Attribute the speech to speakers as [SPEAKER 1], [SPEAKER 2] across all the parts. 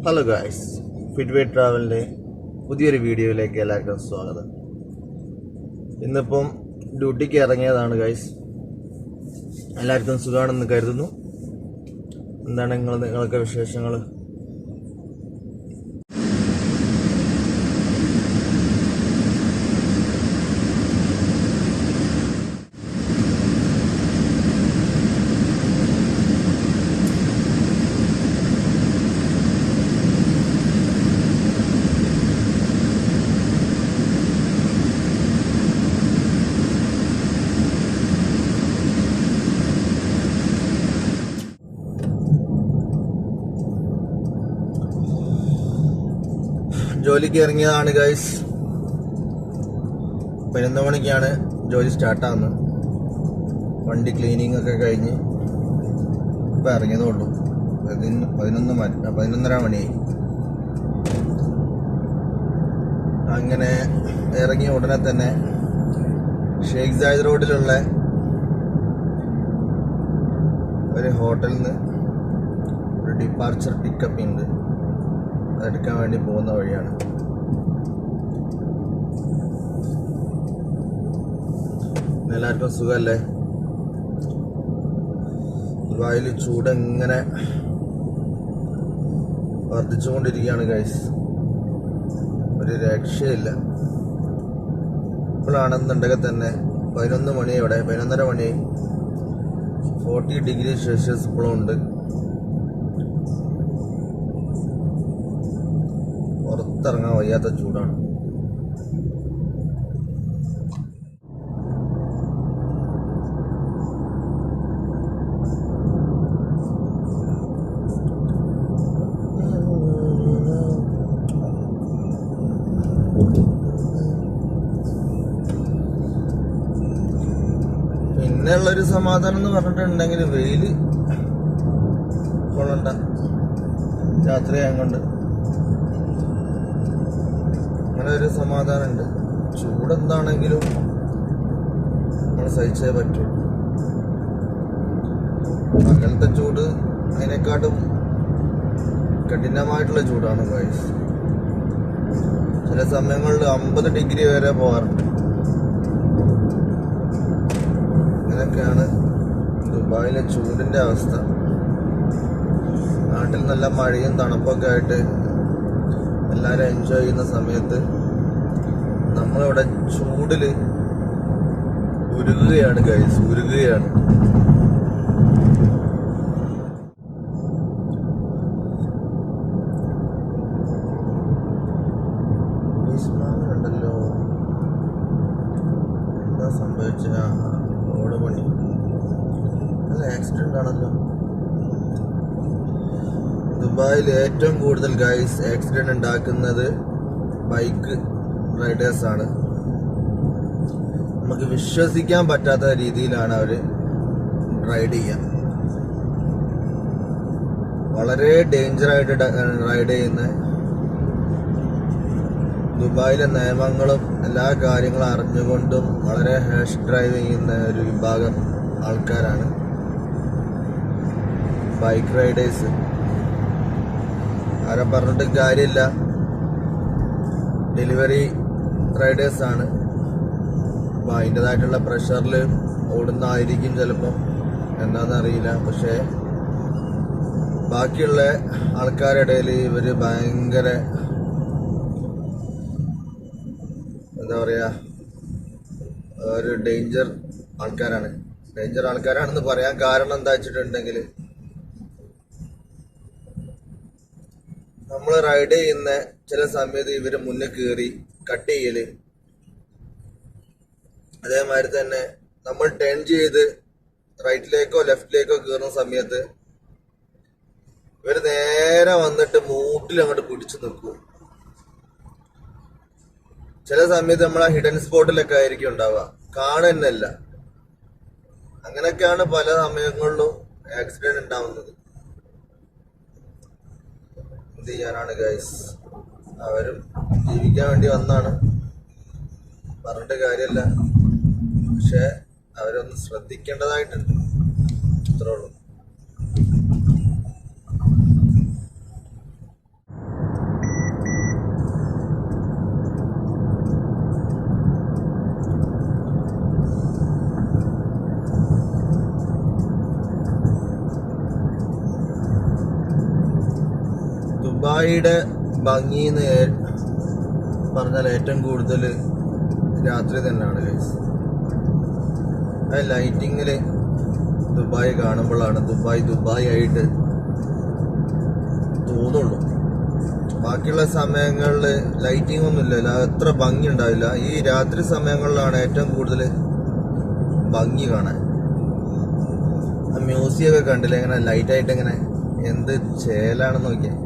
[SPEAKER 1] Hello guys, ഫിറ്റ്വേ ട്രാവലിൻ്റെ പുതിയൊരു വീഡിയോയിലേക്ക് എല്ലാവർക്കും സ്വാഗതം. ഇന്നിപ്പം ഡ്യൂട്ടിക്ക് ഇറങ്ങിയതാണ് ഗായ്സ്. എല്ലാവർക്കും സുഖമാണെന്ന് കരുതുന്നു. എന്താണ് നിങ്ങളൊക്കെ വിശേഷങ്ങൾ? ജോലിക്ക് ഇറങ്ങിയതാണ് ഗൈസ്. 11 മണിക്കാണ് ജോലി സ്റ്റാർട്ടാകുന്നത്. വണ്ടി ക്ലീനിങ് ഒക്കെ കഴിഞ്ഞ് ഇപ്പം ഇറങ്ങിയതേ ഉള്ളൂ. 11:30 മണിയായി. അങ്ങനെ ഇറങ്ങിയ ഉടനെ തന്നെ ഷെയ്ഖ് സായിദ് റോഡിലുള്ള ഒരു ഹോട്ടലിൽ നിന്ന് ഒരു ഡിപ്പാർച്ചർ പിക്കപ്പ് ഉണ്ട്. അതെടുക്കാൻ വേണ്ടി പോകുന്ന വഴിയാണ്. എല്ലാവർക്കും സുഖമല്ലേ? ദുബായിൽ ചൂട് എങ്ങനെ വർദ്ധിച്ചുകൊണ്ടിരിക്കുകയാണ് ഗൈസ്. ഒരു രക്ഷയില്ല. ഇപ്പോഴാണെന്നുണ്ടെങ്കിൽ തന്നെ 11 മണിയോടെ 11:30 മണി 40 ഡിഗ്രി സെൽഷ്യസ് ഇപ്പോഴും ഉണ്ട്. പുറത്തിറങ്ങാൻ വയ്യാത്ത ചൂടാണ്. പിന്നെയുള്ളൊരു സമാധാനം എന്ന് പറഞ്ഞിട്ടുണ്ടെങ്കിൽ വെയില് കൊള്ളണ്ട, രാത്രിയായതുകൊണ്ട് അങ്ങനെ ഒരു സമാധാനമുണ്ട്. ചൂടെന്താണെങ്കിലും നമ്മൾ സഹിച്ചേ പറ്റൂ. പകലത്തെ ചൂട് അതിനെക്കാട്ടും കഠിനമായിട്ടുള്ള ചൂടാണ് ഗൈസ്. ചില സമയങ്ങളിൽ 50 ഡിഗ്രി വരെ പോകാറുണ്ട്. ഇങ്ങനെയൊക്കെയാണ് ദുബായിലെ ചൂടിൻ്റെ അവസ്ഥ. നാട്ടിൽ നല്ല മഴയും തണുപ്പൊക്കെ ആയിട്ട് എല്ലാവരും എൻജോയ് ചെയ്യുന്ന സമയത്ത് നമ്മളിവിടെ ചൂടില് ഉരുകുകയാണ് ഗൈസ്, ഉരുകുകയാണ്. ഉണ്ടല്ലോ, എന്താ സംഭവിച്ച? റോഡ് പണി, നല്ല ആക്സിഡന്റ് ആണല്ലോ. ദുബായിൽ ഏറ്റവും കൂടുതൽ ഗൈസ് ആക്സിഡന്റ് ഉണ്ടാക്കുന്നത് ബൈക്ക് റൈഡേഴ്സ് ആണ്. നമുക്ക് വിശ്വസിക്കാൻ പറ്റാത്ത രീതിയിലാണ് അവർ റൈഡ് ചെയ്യുക. വളരെ ഡേഞ്ചറായിട്ട് റൈഡ് ചെയ്യുന്ന, ദുബായിലെ നിയമങ്ങളും എല്ലാ കാര്യങ്ങളും അറിഞ്ഞുകൊണ്ടും വളരെ ഹാഷ് ഡ്രൈവ് ചെയ്യുന്ന ഒരു വിഭാഗം ആൾക്കാരാണ് ബൈക്ക് റൈഡേഴ്സ്. ആരെ പറഞ്ഞിട്ട് കാര്യമില്ല. ഡെലിവറി റൈഡേഴ്സ് ആണ്. അപ്പം അതിൻ്റെതായിട്ടുള്ള പ്രഷറിൽ ഓടുന്നതായിരിക്കും ചിലപ്പം, എന്താണെന്നറിയില്ല. പക്ഷേ ബാക്കിയുള്ള ആൾക്കാരുടെ ഇടയിൽ ഇവർ ഭയങ്കര എന്താ പറയുക, ഒരു ഡേഞ്ചർ ആൾക്കാരാണെന്ന് പറയാൻ കാരണം എന്താ വെച്ചിട്ടുണ്ടെങ്കിൽ, നമ്മൾ റൈഡ് ചെയ്യുന്ന ചില സമയത്ത് ഇവര് മുന്നിൽ കയറി കട്ട് ചെയ്യല്, അതേമാതിരി തന്നെ നമ്മൾ ടേൺ ചെയ്ത് റൈറ്റിലേക്കോ ലെഫ്റ്റിലേക്കോ കയറുന്ന സമയത്ത് ഇവര് നേരെ വന്നിട്ട് മൂട്ടിൽ അങ്ങോട്ട് പിടിച്ചു നിൽക്കും. ചില സമയത്ത് നമ്മൾ ആ ഹിഡൻ സ്പോട്ടിലൊക്കെ ആയിരിക്കും ഉണ്ടാവുക, കാണുന്നല്ല. അങ്ങനെയൊക്കെയാണ് പല സമയങ്ങളിലും ആക്സിഡന്റ് ഉണ്ടാവുന്നത്. എന്ത് ചെയ്യാനാണ് ഗൈസ്, അവരും ജീവിക്കാൻ വേണ്ടി വന്നാണ്, പറഞ്ഞിട്ട് കാര്യമല്ല. പക്ഷെ അവരൊന്ന് ശ്രദ്ധിക്കേണ്ടതായിട്ടുണ്ട്, അത്രേ ഉള്ളൂ. ദുബായിയുടെ ഭംഗിന്ന് പറഞ്ഞാൽ ഏറ്റവും കൂടുതൽ രാത്രി തന്നെയാണ് ഗൈസ്. ആ ലൈറ്റിങ്ങിൽ ദുബായ് കാണുമ്പോഴാണ് ദുബായ് ആയിട്ട് തോന്നുള്ളൂ. ബാക്കിയുള്ള സമയങ്ങളിൽ ലൈറ്റിംഗ് ഒന്നും ഇല്ലല്ലോ, അത്ര ഭംഗി ഉണ്ടാവില്ല. ഈ രാത്രി സമയങ്ങളിലാണ് ഏറ്റവും കൂടുതൽ ഭംഗി കാണാൻ. ആ മ്യൂസിയം ഒക്കെ കണ്ടില്ല, ഇങ്ങനെ ലൈറ്റായിട്ട് ഇങ്ങനെ എന്ത് ചേലാണെന്ന് നോക്കിയാൽ.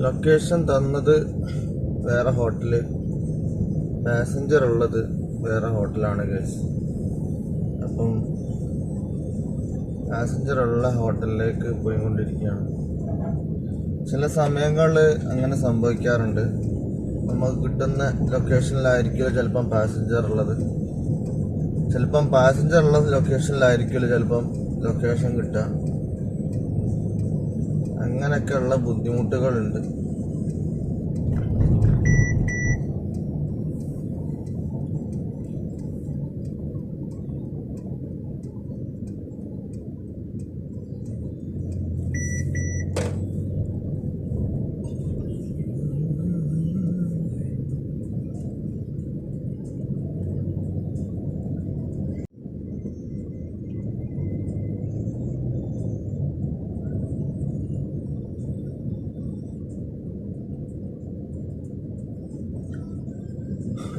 [SPEAKER 1] ലൊക്കേഷൻ തന്നത് വേറെ ഹോട്ടല്, പാസഞ്ചർ ഉള്ളത് വേറെ ഹോട്ടലാണ് ഗൈസ്. അപ്പം പാസഞ്ചർ ഉള്ള ഹോട്ടലിലേക്ക് പോയിക്കൊണ്ടിരിക്കുകയാണ്. ചില സമയങ്ങളിൽ അങ്ങനെ സംഭവിക്കാറുണ്ട്. നമുക്ക് കിട്ടുന്ന ലൊക്കേഷനിലായിരിക്കുമല്ലോ ചിലപ്പം പാസഞ്ചർ ഉള്ളത്, ചിലപ്പം പാസഞ്ചർ ഉള്ള ലൊക്കേഷനിലായിരിക്കുമല്ലോ ചിലപ്പം ലൊക്കേഷൻ കിട്ടുക. അങ്ങനെയൊക്കെയുള്ള ബുദ്ധിമുട്ടുകളുണ്ട്.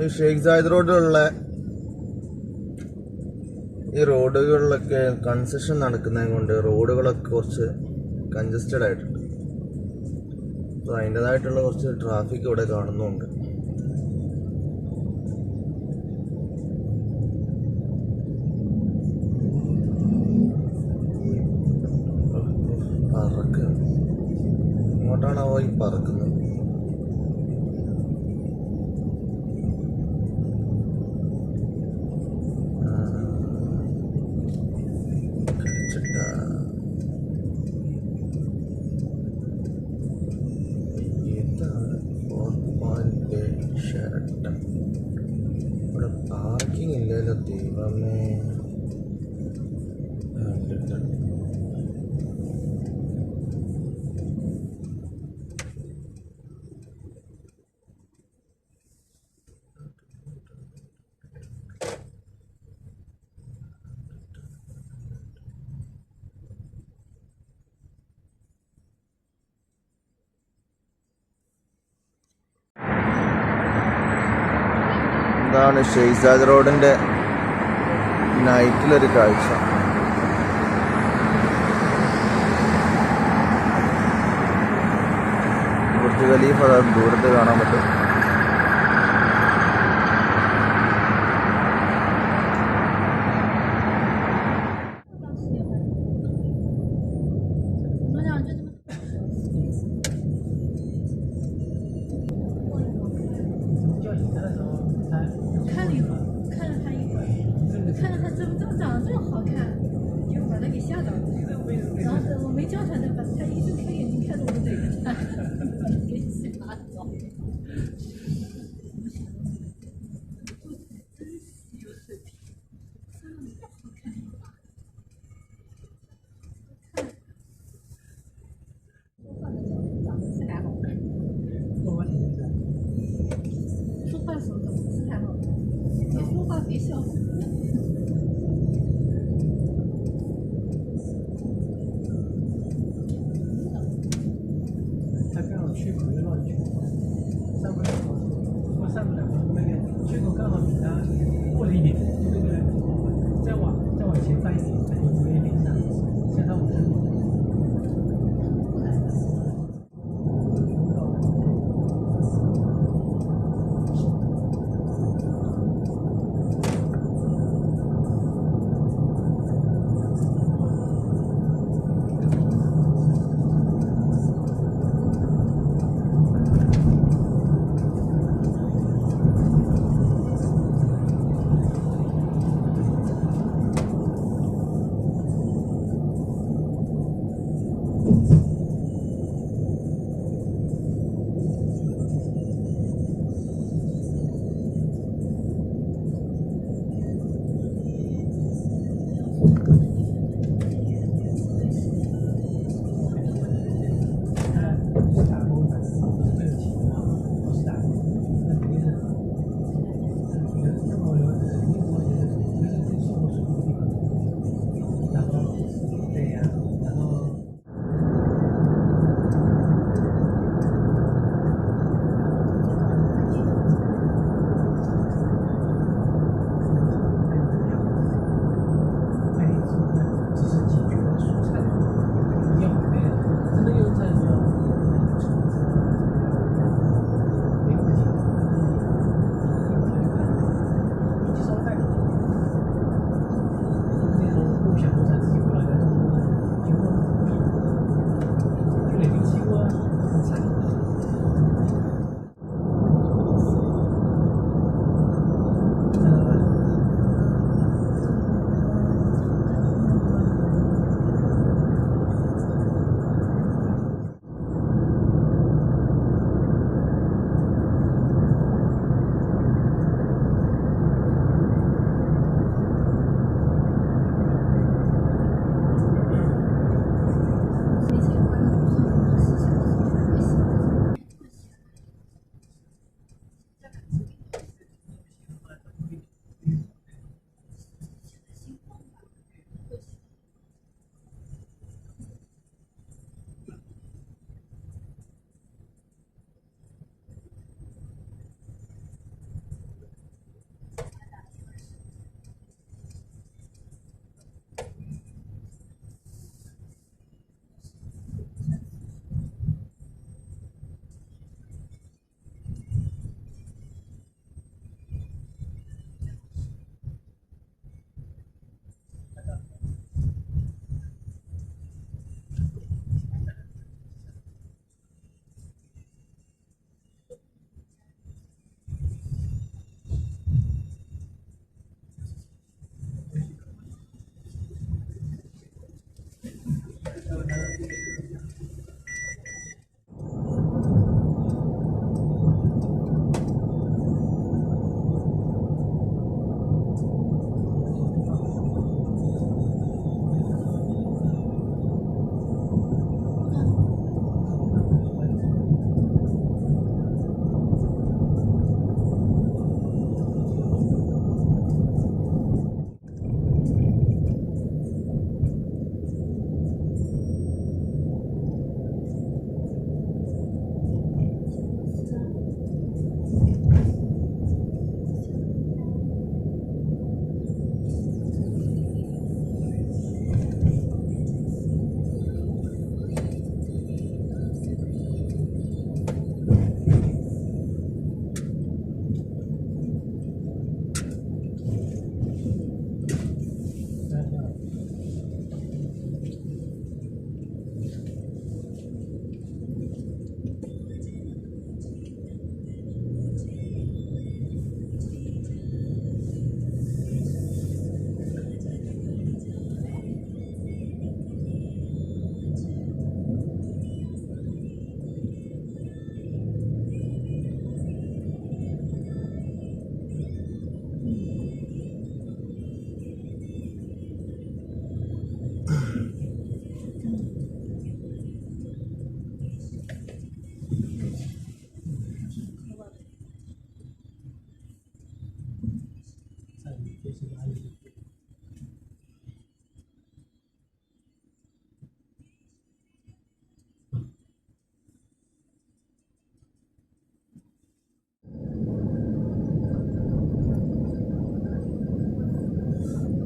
[SPEAKER 1] ഈ ഷെയ്ഖ് സായിദ് റോഡിലുള്ള ഈ റോഡുകളിലൊക്കെ കൺസ്ട്രക്ഷൻ നടക്കുന്നത് കൊണ്ട് റോഡുകളൊക്കെ കുറച്ച് കൺജസ്റ്റഡ് ആയിട്ടുണ്ട്. അപ്പോൾ അതിൻ്റെതായിട്ടുള്ള കുറച്ച് ട്രാഫിക് ഇവിടെ കാണുന്നുണ്ട്. പറക്ക് ഇങ്ങോട്ടാണോ ഈ പറക്കുന്നത്? ഇവിടെ പാർക്കിംഗ് ഇല്ലല്ലോ ദൈവമേ. ഇതാണ് ഷെയ്സാദ് റോഡിന്റെ നൈറ്റിലൊരു കാഴ്ച. ബുർജ് ഖലീഫ ദൂരത്ത് കാണാൻ പറ്റും.
[SPEAKER 2] 他刚好去回了去，上回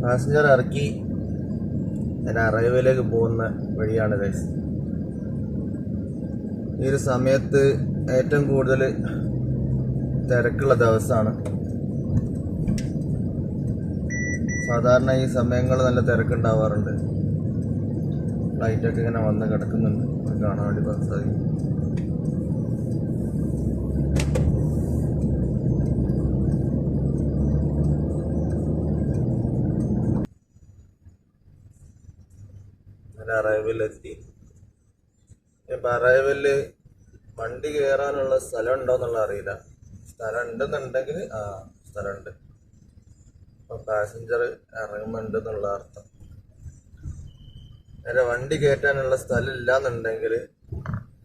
[SPEAKER 1] പാസഞ്ചർ ഇറക്കി ഞാൻ അറൈവലിലേക്ക് പോകുന്ന വഴിയാണ് ഗൈസ്. ഈ ഒരു സമയത്ത് ഏറ്റവും കൂടുതൽ തിരക്കുള്ള ദിവസമാണ്. സാധാരണ ഈ സമയങ്ങൾ നല്ല തിരക്കുണ്ടാവാറുണ്ട്. ഫ്ലൈറ്റൊക്കെ ഇങ്ങനെ വന്ന് കിടക്കുന്നുണ്ട്, കാണാൻ വേണ്ടി സാധിക്കും. അറൈവലെത്തി. ഇപ്പം അറൈവല് വണ്ടി കയറാനുള്ള സ്ഥലം ഉണ്ടോ എന്നുള്ള അറിയില്ല. സ്ഥലം ഉണ്ടെന്നുണ്ടെങ്കിൽ സ്ഥലമുണ്ട്. അപ്പോൾ പാസഞ്ചർ ഇറങ്ങുന്നുണ്ട് എന്നുള്ള അർത്ഥം. നേരെ വണ്ടി കയറ്റാനുള്ള സ്ഥലം ഇല്ല എന്നുണ്ടെങ്കിൽ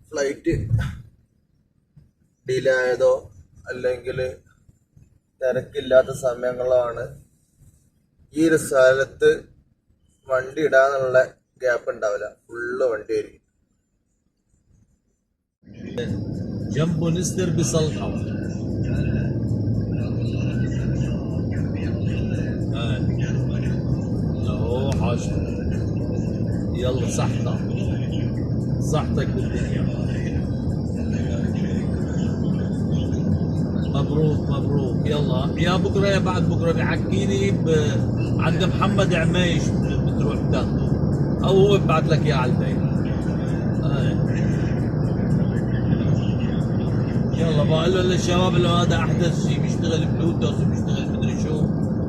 [SPEAKER 1] ഫ്ലൈറ്റ് ഡിലേ ആയതോ അല്ലെങ്കിൽ തിരക്കില്ലാത്ത സമയങ്ങളാണ് ഈ ഒരു സ്ഥലത്ത് വണ്ടി ഇടാനുള്ള ഗ്യാപ്പ് ഉണ്ടാവില്ല. ഫുള്ള് വണ്ടി ആയിരിക്കും.
[SPEAKER 2] جنبه نستر بصلحه اهو حاجته. يلا صحتك بالدنيا. مبروك يلا يا بكره يا بعد بكره بحكيني عند محمد عميش بتروح تاخده او هو ببعث لك اياه على البيت. يلا بقول له للشباب اللي هذا احدث شيء بيشتغل بلوتوث وبيشتغل مدري شو،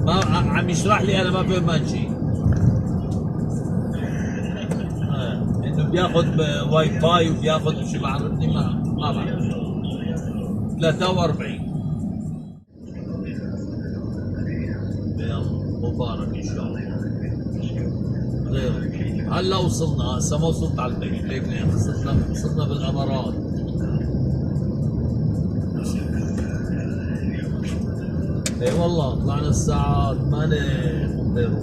[SPEAKER 2] ما عم يشرح لي انا ما فهمان شيء. انه بياخذ واي فاي وبياخذ شو بعرفني ما بعرف. 43 يلا مبارك ان شاء الله. غير هلا وصلنا، هسه ما وصلت على البيت. ليك وصلنا بالامارات. اي والله طلعنا الساعة 8 غيره.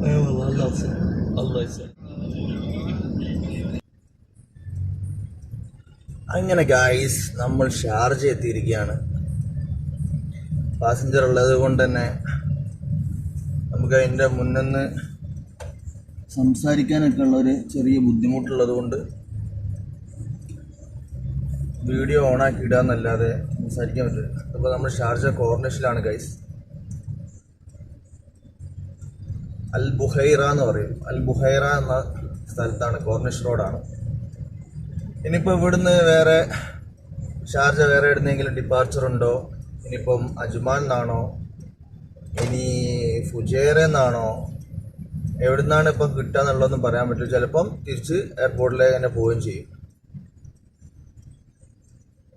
[SPEAKER 2] اي والله هلا وصلنا. الله يسلمك.
[SPEAKER 1] അങ്ങനെ ഗായ്സ്, നമ്മൾ ഷാർജ എത്തിയിരിക്കുകയാണ്. പാസഞ്ചർ ഉള്ളത് കൊണ്ട് തന്നെ നമുക്ക് അതിൻ്റെ മുന്നിന്ന് സംസാരിക്കാനൊക്കെ ഉള്ളൊരു ചെറിയ ബുദ്ധിമുട്ടുള്ളത് കൊണ്ട് വീഡിയോ ഓണാക്കി ഇടാന്നല്ലാതെ സംസാരിക്കാൻ പറ്റില്ല. അപ്പോൾ നമ്മൾ ഷാർജ കോർണിഷിലാണ് ഗൈസ്. അൽ ബുഹൈറ എന്ന് പറയും. അൽ ബുഹൈറ എന്ന സ്ഥലത്താണ്, കോർണിഷ് റോഡാണ്. ഇനിയിപ്പോൾ ഇവിടുന്ന് വേറെ ഷാർജ വേറെ എവിടുന്നെങ്കിലും ഡിപ്പാർച്ചർ ഉണ്ടോ, ഇനിയിപ്പം അജ്മാൻ എന്നാണോ, ഇനി ഫുജേറ എന്നാണോ, എവിടുന്നാണ് ഇപ്പം കിട്ടുക എന്നുള്ളതൊന്നും പറയാൻ പറ്റില്ല. ചിലപ്പം തിരിച്ച് എയർപോർട്ടിലേക്ക് തന്നെ പോവുകയും ചെയ്യും.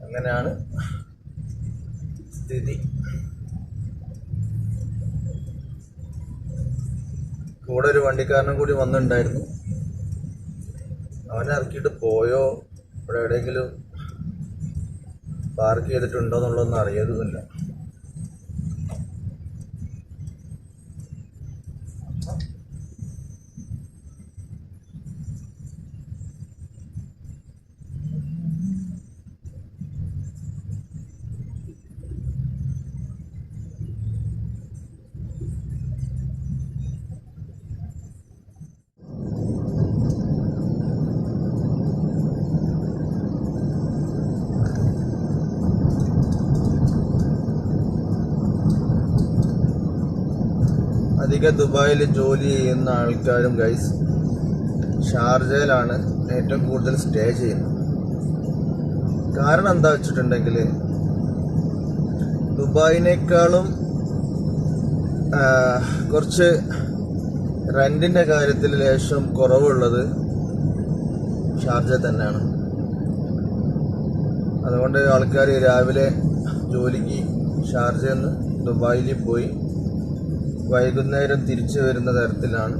[SPEAKER 1] അങ്ങനെയാണ് സ്ഥിതി. കൂടെ ഒരു വണ്ടിക്കാരനും കൂടി വന്നിട്ടുണ്ടായിരുന്നു. അവനെ ഇറക്കിയിട്ട് പോയോ, ഇവിടെ എവിടെയെങ്കിലും പാർക്ക് ചെയ്തിട്ടുണ്ടോ എന്നുള്ളതൊന്നും അറിയതുമില്ല. അധിക ദുബായിൽ ജോലി ചെയ്യുന്ന ആൾക്കാരും ഗൈസ് ഷാർജയിലാണ് ഏറ്റവും കൂടുതൽ സ്റ്റേ ചെയ്യുന്നത്. കാരണം എന്താ വെച്ചിട്ടുണ്ടെങ്കിൽ ദുബായിനേക്കാളും കുറച്ച് റെൻറ്റിൻ്റെ കാര്യത്തിൽ ലേശം കുറവുള്ളത് ഷാർജ തന്നെയാണ്. അതുകൊണ്ട് ആൾക്കാർ രാവിലെ ജോലിക്ക് ഷാർജയിൽ നിന്ന് ദുബായിൽ പോയി വൈകുന്നേരം തിരിച്ചു വരുന്ന തരത്തിലാണ്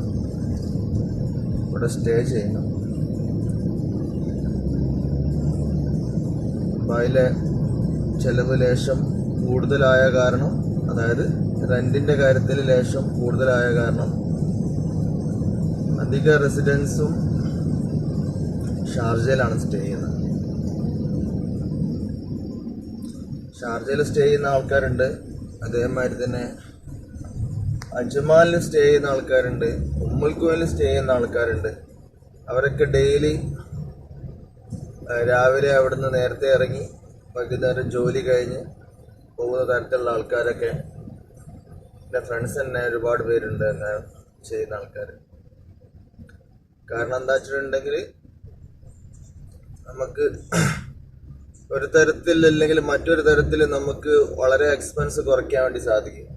[SPEAKER 1] ഇവിടെ സ്റ്റേ ചെയ്യുന്നത്. ദുബായിലെ ചെലവ് ലേശം കൂടുതലായ കാരണം, അതായത് റെൻറ്റിൻ്റെ കാര്യത്തിൽ ലേശം കൂടുതലായ കാരണം അധിക റെസിഡൻസും ഷാർജയിലാണ് സ്റ്റേ ചെയ്യുന്നത്. ഷാർജയിൽ സ്റ്റേ ചെയ്യുന്ന ആൾക്കാരുണ്ട്, അതേമാതിരി തന്നെ അജ്മാലിൽ സ്റ്റേ ചെയ്യുന്ന ആൾക്കാരുണ്ട്, ഉമ്മുൽക്കുവയിൽ സ്റ്റേ ചെയ്യുന്ന ആൾക്കാരുണ്ട്. അവരൊക്കെ ഡെയിലി രാവിലെ അവിടുന്ന് നേരത്തെ ഇറങ്ങി വൈകുന്നേരം ജോലി കഴിഞ്ഞ് പോകുന്ന തരത്തിലുള്ള ആൾക്കാരൊക്കെ എൻ്റെ ഫ്രണ്ട്സ് തന്നെ ഒരുപാട് പേരുണ്ട് അങ്ങനെ ചെയ്യുന്ന ആൾക്കാർ. കാരണം എന്താ വെച്ചിട്ടുണ്ടെങ്കിൽ നമുക്ക് ഒരു തരത്തിൽ അല്ലെങ്കിൽ മറ്റൊരു തരത്തിൽ നമുക്ക് വളരെ എക്സ്പെൻസ് കുറയ്ക്കാൻ വേണ്ടി സാധിക്കും.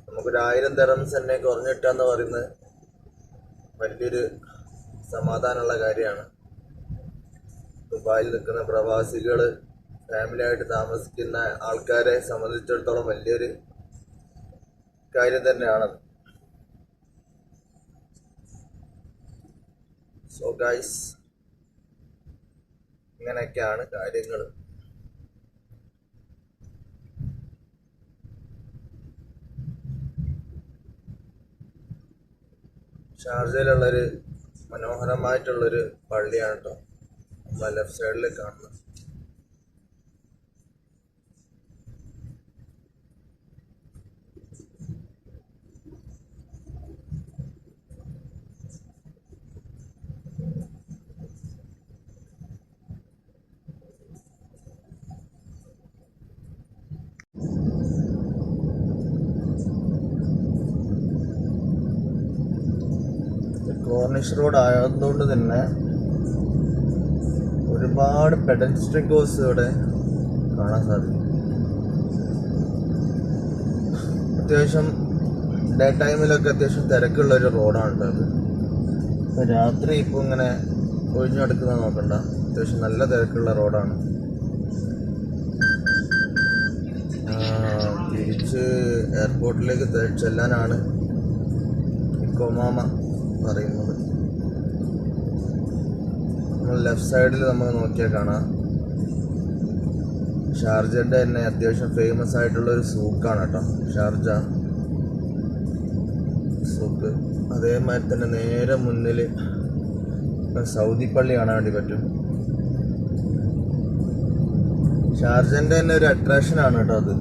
[SPEAKER 1] നമുക്കൊരു 1000 ദിർഹംസ് തന്നെ കുറഞ്ഞിട്ടാന്ന് പറയുന്നത് വലിയൊരു സമാധാനമുള്ള കാര്യമാണ്. ദുബായിൽ നിൽക്കുന്ന പ്രവാസികൾ, ഫാമിലി ആയിട്ട് താമസിക്കുന്ന ആൾക്കാരെ സംബന്ധിച്ചിടത്തോളം വലിയൊരു കാര്യം തന്നെയാണത്. സോ ഗൈസ്, ഇങ്ങനെയൊക്കെയാണ് കാര്യങ്ങൾ. ഷാർജയിലുള്ളൊരു മനോഹരമായിട്ടുള്ളൊരു പള്ളിയാണ് കേട്ടോ നമ്മൾ ലെഫ്റ്റ് സൈഡിൽ കാണുന്നത്. കോർണിഷ് റോഡ് ആയതുകൊണ്ട് തന്നെ ഒരുപാട് പെഡസ്ട്രിയൻ കോഴ്സ് ഇവിടെ കാണാൻ സാധിക്കും. അത്യാവശ്യം ഡേ ടൈമിലൊക്കെ അത്യാവശ്യം തിരക്കുള്ളൊരു റോഡാണ് അത്. രാത്രി ഇപ്പോൾ ഇങ്ങനെ ഒഴിഞ്ഞു കിടക്കുന്നത് നോക്കണ്ട, അത്യാവശ്യം നല്ല തിരക്കുള്ള റോഡാണ്. തിരിച്ച് എയർപോർട്ടിലേക്ക് ചെല്ലാനാണ് ഇക്കോമാമ പറയുന്നത്. നമ്മൾ ലെഫ്റ്റ് സൈഡിൽ നമ്മൾ നോക്കിയാൽ കാണാം ഷാർജൻ്റെ തന്നെ അത്യാവശ്യം ഫേമസ് ആയിട്ടുള്ളൊരു സൂക്കാണ് കേട്ടോ, ഷാർജ സൂക്ക്. അതേമാതിരി തന്നെ നേരെ മുന്നിൽ സൗദി പള്ളി കാണാൻ വേണ്ടി പറ്റും. ഷാർജൻ്റെ തന്നെ ഒരു അട്രാക്ഷനാണ് കേട്ടോ അത്.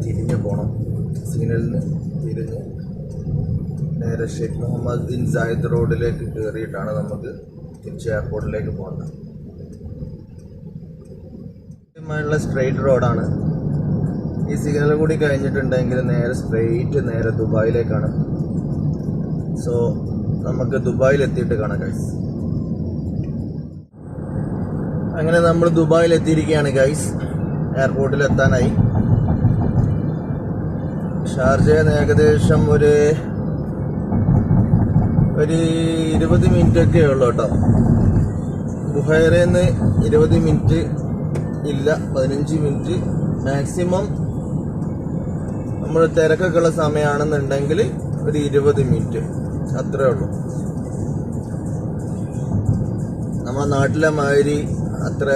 [SPEAKER 1] തിരിഞ്ഞ് പോകണം, സിഗ്നലിൽ നിന്ന് തിരിഞ്ഞ് നേരെ ഷെയ്ഖ് മുഹമ്മദ് ബിൻ സായിദ് റോഡിലേക്ക് കയറിയിട്ടാണ് നമുക്ക് തിരിച്ച് എയർപോർട്ടിലേക്ക് പോകേണ്ടത്. ുള്ള സ്ട്രെയിറ്റ് റോഡാണ്. ഈ സിഗ്നൽ കൂടി കഴിഞ്ഞിട്ടുണ്ടെങ്കിൽ നേരെ ദുബായിലേക്കാണ്. സോ നമുക്ക് ദുബായിൽ എത്തിയിട്ട് കാണാം ഗൈസ്. അങ്ങനെ നമ്മൾ ദുബായിൽ എത്തിയിരിക്കുകയാണ് ഗൈസ്. എയർപോർട്ടിൽ എത്താനായി. ഷാർജയിൽ നിന്ന് ഏകദേശം ഒരു 20 മിനിറ്റൊക്കെ ഉള്ളൂ കേട്ടോ. ബുഹൈറയിൽ നിന്ന് 20 മിനിറ്റ് ഇല്ല, 15 മിനിറ്റ് മാക്സിമം. നമ്മൾ തിരക്കൊക്കെ ഉള്ള സമയമാണെന്നുണ്ടെങ്കിൽ ഒരു 20 മിനിറ്റ് അത്രേ ഉള്ളൂ. നമ്മുടെ നാട്ടിലെ മാതിരി അത്ര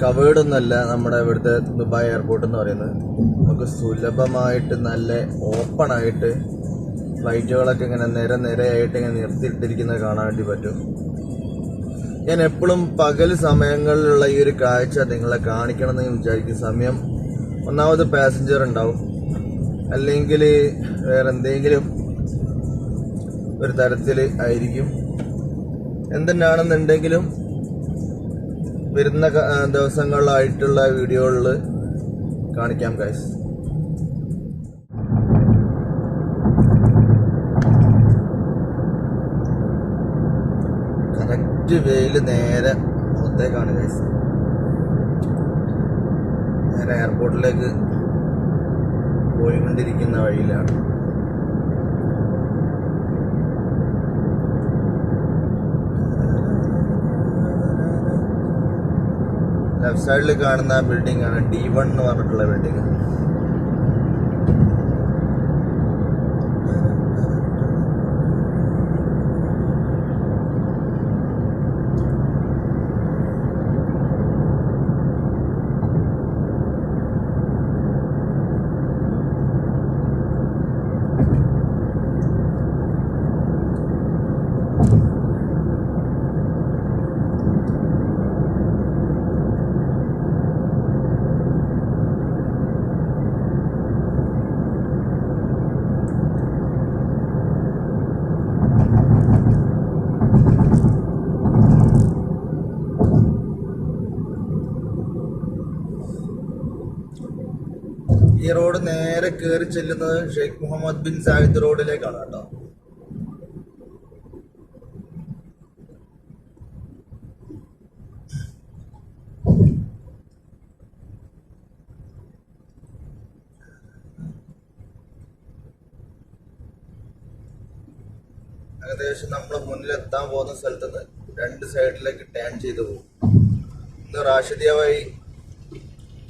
[SPEAKER 1] കവേർഡ് ഒന്നല്ല നമ്മുടെ ഇവിടുത്തെ ദുബായ് എയർപോർട്ട് എന്ന് പറയുന്നത്. നമുക്ക് സുലഭമായിട്ട് നല്ല ഓപ്പണായിട്ട് ഫ്ലൈറ്റുകളൊക്കെ ഇങ്ങനെ നിരയായിട്ട് ഇങ്ങനെ നിർത്തിയിട്ടിരിക്കുന്നത് കാണാൻ വേണ്ടി പറ്റും. ഞാൻ എപ്പോഴും പകൽ സമയങ്ങളിലുള്ള ഈ ഒരു കാഴ്ച നിങ്ങളെ കാണിക്കണം എന്ന് വിചാരിക്കും. സമയം ഒന്നാമത് പാസഞ്ചർ ഉണ്ടാവും, അല്ലെങ്കിൽ വേറെ എന്തെങ്കിലും ഒരു തരത്തിൽ ആയിരിക്കും. എന്തെന്നാണെന്നുണ്ടെങ്കിലും വരുന്ന ദിവസങ്ങളിലായിട്ടുള്ള വീഡിയോകളിൽ കാണിക്കാം ഗൈസ്. കറക്റ്റ് വെയിൽ നേരെ മുഖത്തേക്കാണ് ഗൈസ്. നേരെ എയർപോർട്ടിലേക്ക് പോയിക്കൊണ്ടിരിക്കുന്ന വഴിയിലാണ്. ലെഫ്റ്റ് സൈഡിൽ കാണുന്ന ബിൽഡിംഗ് ആണ് D1 എന്ന് പറഞ്ഞിട്ടുള്ള ബിൽഡിംഗ്. ഈ റോഡ് നേരെ കയറി ചെല്ലുന്നത് ഷെയ്ഖ് മുഹമ്മദ് ബിൻ സായിദ് റോഡിലേക്കാണ് കേട്ടോ. ഏകദേശം നമ്മൾ മുന്നിലെത്താൻ പോകുന്ന സ്ഥലത്ത് നിന്ന് 2 സൈഡിലേക്ക് ടേൺ ചെയ്തു പോകും. ഇന്ന് റാഷിദിയ വഴി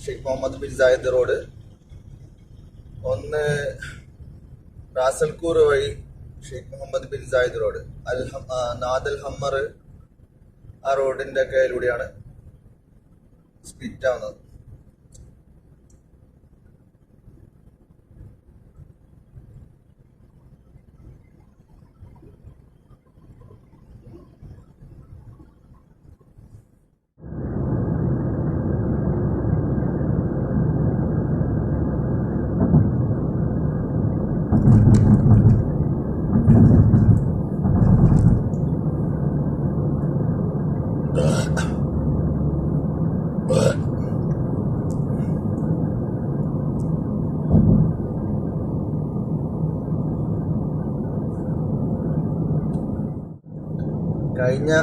[SPEAKER 1] Sheikh Mohammed bin Zayed road, ഒന്ന് റാസൽഖൂർ വഴി Sheikh Mohammed bin Zayed road, Nad Al Hamar ആ റോഡിന്റെ കയ്യിലൂടെയാണ് സ്പ്ലിറ്റ് ആവുന്നത്. കഴിഞ്ഞ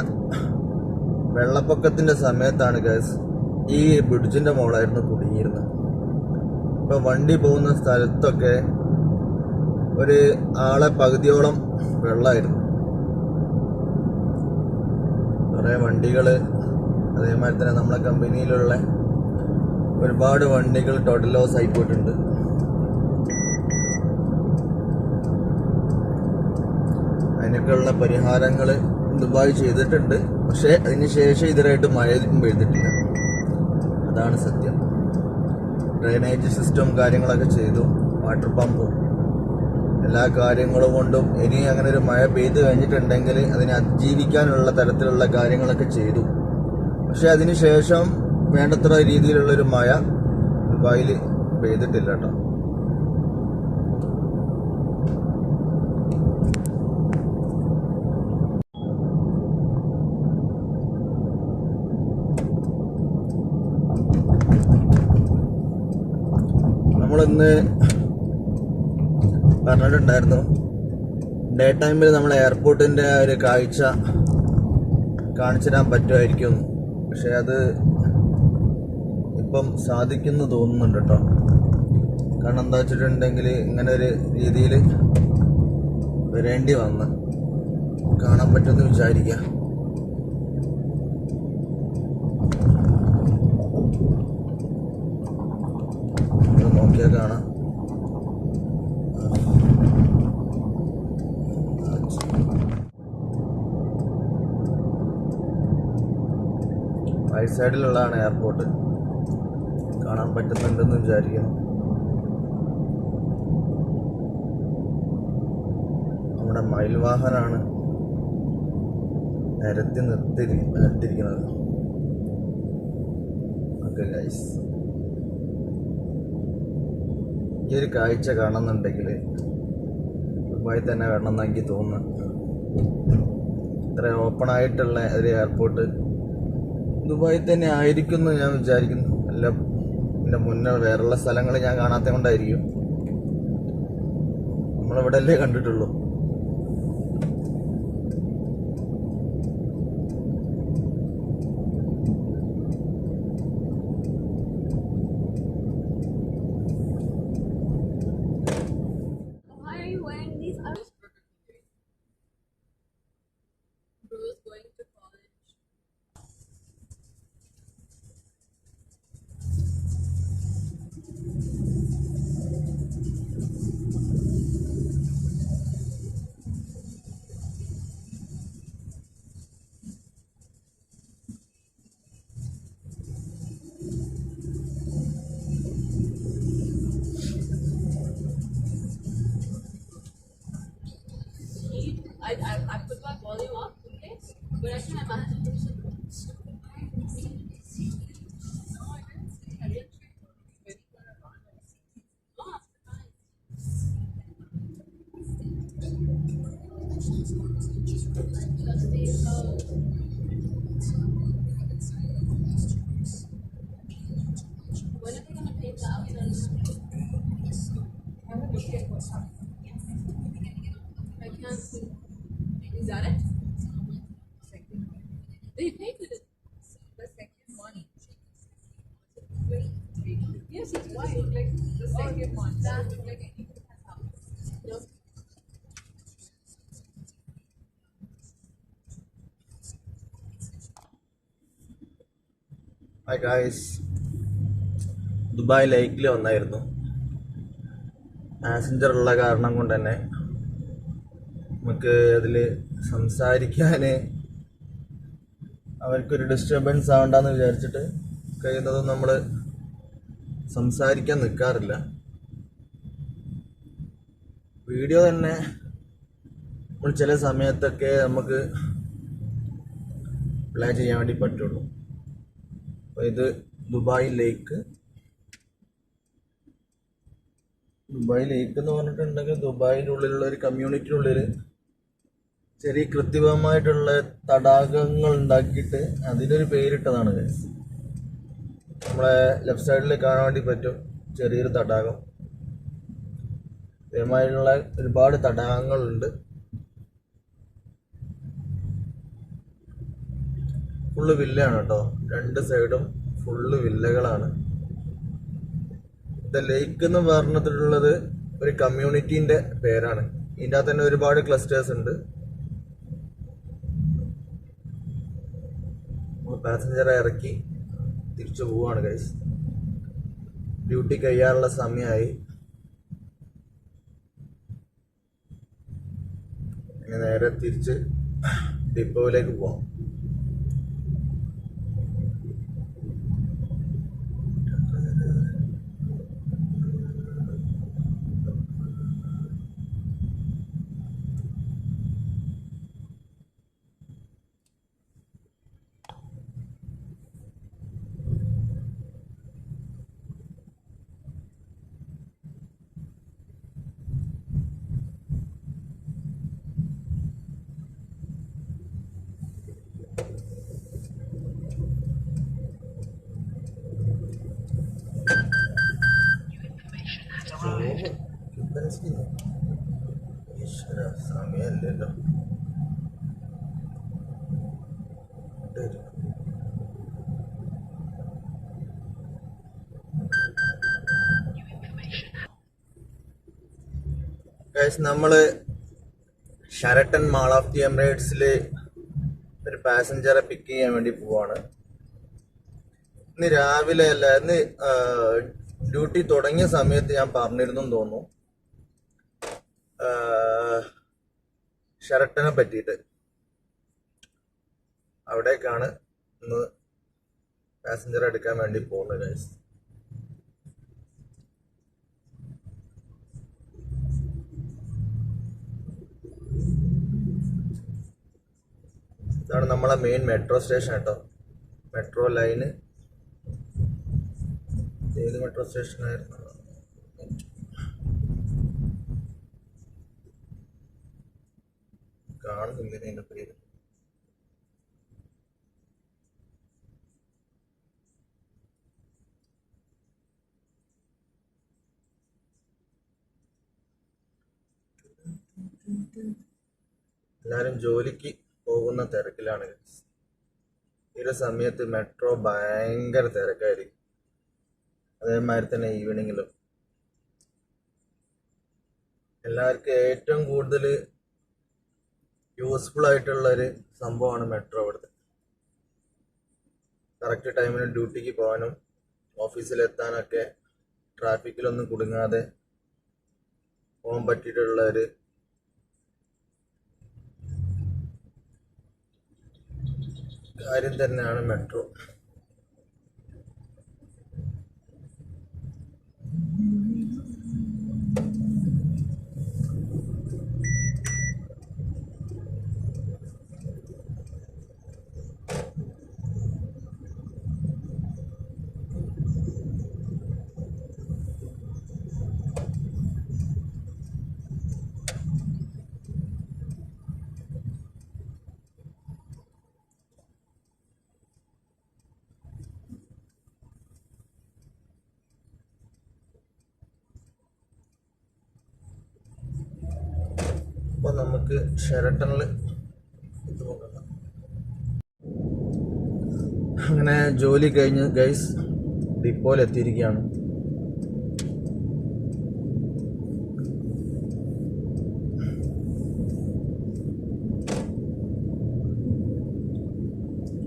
[SPEAKER 1] വെള്ളപ്പൊക്കത്തിന്റെ സമയത്താണ് ഗൈസ് ഈ ബ്രിഡ്ജിന്റെ മോളായിരുന്നു കുടുങ്ങിയിരുന്നത്. ഇപ്പൊ വണ്ടി പോകുന്ന സ്ഥലത്തൊക്കെ ഒരു ആളെ പകുതിയോളം വെള്ളമായിരുന്നു. കുറേ വണ്ടികള്, അതേമാതിരി തന്നെ നമ്മളെ കമ്പനിയിലുള്ള ഒരുപാട് വണ്ടികൾ ടോട്ടൽ ലോസ് ആയി പോയിട്ടുണ്ട്. അതിനൊക്കെയുള്ള പരിഹാരങ്ങൾ ദുബായ് ചെയ്തിട്ടുണ്ട്. പക്ഷെ അതിന് ശേഷം ഇതിനായിട്ട് മഴയും പെയ്തിട്ടില്ല. അതാണ് സത്യം. ഡ്രെയിനേജ് സിസ്റ്റം കാര്യങ്ങളൊക്കെ ചെയ്തു, വാട്ടർ പമ്പും എല്ലാ കാര്യങ്ങളും കൊണ്ടും ഇനി അങ്ങനെ ഒരു മഴ പെയ്ത് കഴിഞ്ഞിട്ടുണ്ടെങ്കിൽ അതിനെ അതിജീവിക്കാനുള്ള തരത്തിലുള്ള കാര്യങ്ങളൊക്കെ ചെയ്തു. പക്ഷെ അതിന് ശേഷം വേണ്ടത്ര രീതിയിലുള്ളൊരു മഴ ദുബായിൽ പെയ്തിട്ടില്ല കേട്ടോ. നമ്മളിന്ന് പറഞ്ഞിട്ടുണ്ടായിരുന്നു ഡേ ടൈമിൽ നമ്മൾ എയർപോർട്ടിൻ്റെ ഒരു കാഴ്ച കാണിച്ചു തരാൻ പറ്റുമായിരിക്കും. പക്ഷെ അത് ഇപ്പം സാധിക്കുമെന്ന് തോന്നുന്നുണ്ട് കേട്ടോ. കാരണം എന്താ വെച്ചിട്ടുണ്ടെങ്കിൽ ഇങ്ങനെ ഒരു രീതിയിൽ വരേണ്ടി വന്ന് കാണാൻ പറ്റുമെന്ന് വിചാരിക്കാം. നോക്കിയാൽ കാണാം. റൈറ്റ് സൈഡിലുള്ളതാണ് എയർപോർട്ട്. കാണാൻ പറ്റുന്നുണ്ടെന്ന് വിചാരിക്കുന്നു. നമ്മുടെ മയിൽ വാഹനാണ് നിർത്തിയിരിക്കുന്നത്. ഓക്കെ ഗൈസ്, ഈ ഒരു കാഴ്ച കാണുന്നുണ്ടെങ്കിൽ ദുബായി തന്നെ വേണമെന്ന് എനിക്ക് തോന്നുന്നു. ഇത്ര ഓപ്പൺ ആയിട്ടുള്ള ഒരു എയർപോർട്ട് ദുബായി തന്നെ ആയിരിക്കും എന്ന് ഞാൻ വിചാരിക്കുന്നു. അല്ല, എൻ്റെ മുന്നേ വേറെയുള്ള സ്ഥലങ്ങൾ ഞാൻ കാണാത്ത കൊണ്ടായിരിക്കും. നമ്മളിവിടെ അല്ലേ കണ്ടിട്ടുള്ളൂ.
[SPEAKER 3] I put my volume up, okay? But I think I'm when are they gonna pay the outside? can't see. Is that it? They painted it.
[SPEAKER 4] The second one.
[SPEAKER 3] Yes, it's
[SPEAKER 4] Why?
[SPEAKER 3] white.
[SPEAKER 4] Like the second one.
[SPEAKER 3] That look like anything has happened. No.
[SPEAKER 1] Hi guys, Dubai ലേക്കിൽ വന്നായിരുന്നു. Passenger ഉള്ള കാരണം കൊണ്ട് തന്നെ നമുക്ക് അതിൽ സംസാരിക്കാൻ അവർക്കൊരു ഡിസ്റ്റർബൻസ് ആവണ്ടെന്ന് വിചാരിച്ചിട്ട് കഴിയുന്നതും നമ്മൾ സംസാരിക്കാൻ നിൽക്കാറില്ല. വീഡിയോ തന്നെ നമ്മൾ ചില സമയത്തൊക്കെ നമുക്ക് പ്ലേ ചെയ്യാൻ വേണ്ടി പറ്റുള്ളൂ. അപ്പോൾ ഇത് ദുബായ് ലേക്ക് എന്ന് പറഞ്ഞിട്ടുണ്ടെങ്കിൽ ദുബായിൻ്റെ ഉള്ളിലുള്ള ഒരു കമ്മ്യൂണിറ്റിനുള്ളിൽ ചെറിയ കൃത്രിമമായിട്ടുള്ള തടാകങ്ങൾ ഉണ്ടാക്കിയിട്ട് അതിനൊരു പേരിട്ടതാണ് ഗൈസ്. നമ്മളെ ലെഫ്റ്റ് സൈഡിൽ കാണാൻ വേണ്ടി പറ്റും ചെറിയൊരു തടാകം. ഇതേമാതിരിയുള്ള ഒരുപാട് തടാകങ്ങളുണ്ട്. ഫുള്ള് വില്ലയാണ് കേട്ടോ, രണ്ട് സൈഡും ഫുള്ള് വില്ലകളാണ്. ദ ലേക്ക് എന്ന് പറഞ്ഞിട്ടുള്ളത് ഒരു കമ്മ്യൂണിറ്റീൻ്റെ പേരാണ്. ഇതിൻ്റെ അകത്ത് തന്നെ ഒരുപാട് ക്ലസ്റ്റേഴ്സ് ഉണ്ട്. പാസഞ്ചറെ ഇറക്കി തിരിച്ചു പോവാണ് ഗൈസ്. ഡ്യൂട്ടി കഴിയാനുള്ള സമയമായി. നേരെ തിരിച്ച് ഡിപ്പോയിലേക്ക് പോവാം. സമയല്ലോ നമ്മള് ഷെറട്ടൺ മാൾ ഓഫ് ദി എമിറേറ്റ്സിൽ ഒരു പാസഞ്ചറെ പിക്ക് ചെയ്യാൻ വേണ്ടി പോവാണ്. ഇന്ന് രാവിലെ അല്ല, ഇന്ന് ഡ്യൂട്ടി തുടങ്ങിയ സമയത്ത് ഞാൻ പറഞ്ഞിരുന്നു തോന്നുന്നു ഷെറട്ടനെ പറ്റിയിട്ട്. അവിടേക്കാണ് ഇന്ന് പാസഞ്ചർ എടുക്കാൻ വേണ്ടി പോകുന്നത് ഗൈസ്. ഇതാണ് നമ്മളെ മെയിൻ മെട്രോ സ്റ്റേഷൻ കേട്ടോ. മെട്രോ ലൈന് ഏത് മെട്രോ സ്റ്റേഷനായിരുന്നു കാണുന്നില്ല അതിന്റെ പേര്. എല്ലാരും ജോലിക്ക് പോകുന്ന തിരക്കിലാണ്. ഈ ഒരു സമയത്ത് മെട്രോ ഭയങ്കര തിരക്കായിരിക്കും. അതേമാതിരി തന്നെ ഈവനിങ്ങിലും. എല്ലാവർക്കും ഏറ്റവും കൂടുതൽ യൂസ്ഫുൾ ആയിട്ടുള്ളൊരു സംഭവമാണ് മെട്രോ. ഇവിടുത്തെ കറക്റ്റ് ടൈമിന് ഡ്യൂട്ടിക്ക് പോകാനും ഓഫീസിലെത്താനൊക്കെ ട്രാഫിക്കിലൊന്നും കുടുങ്ങാതെ പോകാൻ പറ്റിയിട്ടുള്ള ഒരു കാര്യം തന്നെയാണ് മെട്രോ. അപ്പോൾ നമുക്ക് ഷെരട്ടണിൽ ഇത് നോക്കാം. അങ്ങനെ ജോലി കഴിഞ്ഞ് ഗൈസ് ഡിപ്പോയിൽ എത്തിയിരിക്കുകയാണ്.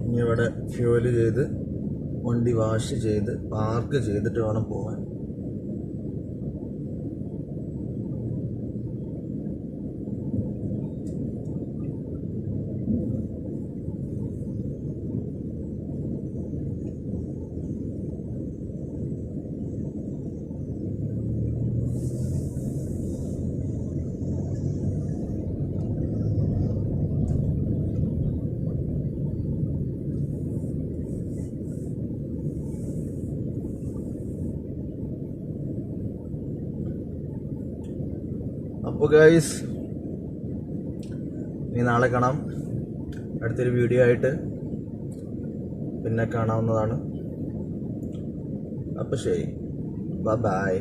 [SPEAKER 1] ഇനി ഇവിടെ ഫ്യൂവല് ചെയ്ത് വണ്ടി വാഷ് ചെയ്ത് പാർക്ക് ചെയ്തിട്ട് വേണം പോകാൻ. അപ്പോൾ ഗൈസ് ഇനി നാളെ കാണാം. അടുത്തൊരു വീഡിയോ ആയിട്ട് പിന്നെ കാണാവുന്നതാണ്. അപ്പോൾ ശരി, ബൈ.